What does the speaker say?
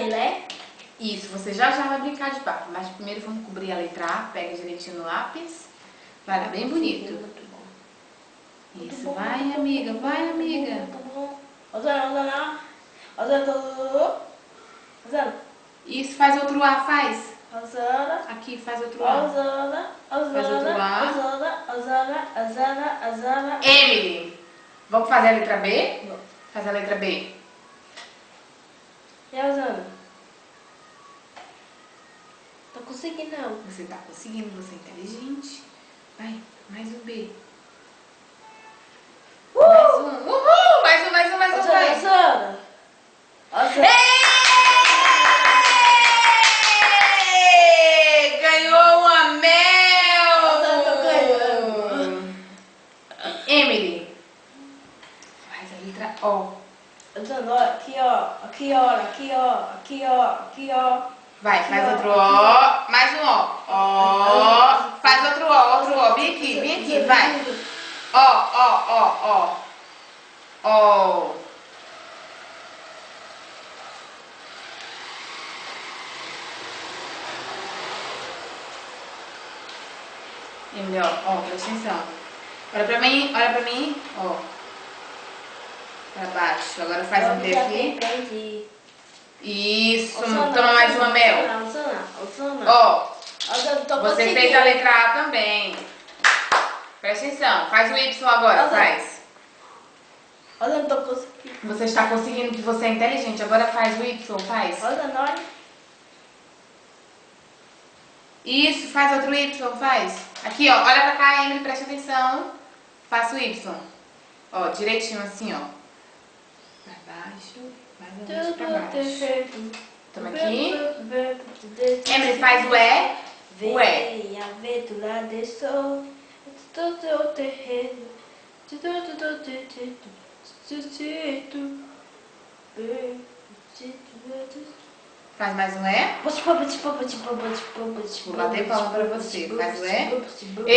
brincadeira, é? Isso, você já vai brincar de papo, mas primeiro vamos cobrir a letra A, pega direitinho no lápis. Vai lá, bem bonito. Muito bom. Isso, Muito bom, vai muito bom, amiga, muito vai bom, amiga. muito bom. Rosana. Isso, faz outro A, faz. Rosana. Aqui, faz outro A. Rosana. Faz outro A. Rosana. Emily, vamos fazer a letra B? Vamos. Faz a letra B. E a Rosana? Tô conseguindo não. Você tá conseguindo, você é inteligente. Vai, mais um B. Mais um. Uhul! Mais um, vai. Rosana. Êêêê! Ganhou uma mel! Eu tô ganhando. Emily, faz a letra O. Rosana, aqui, ó. Vai, faz outro O. Mais um O. O. Faz outro O. Vem aqui, vai. Ó. Ó. Emily, ó, presta atenção. Olha pra mim, ó. Pra baixo. Agora faz um D aqui. Isso, toma mais uma mel. Ó, você fez a letra A também. Presta atenção, faz o Y agora, faz. Olha, não tô conseguindo. Você está conseguindo que você é inteligente, agora faz o Y, faz. Olha, nós. Isso, faz outro Y, faz. Aqui, ó, olha pra cá, Emily, presta atenção. Faça o Y. Ó, direitinho assim, ó. Pra baixo, mais ou menos pra baixo. Toma aqui. Emily, faz o E. O E. Vem a aventura de sol, todo o terreno, Faz mais um E. Vou bater palma pra você. Faz o E. E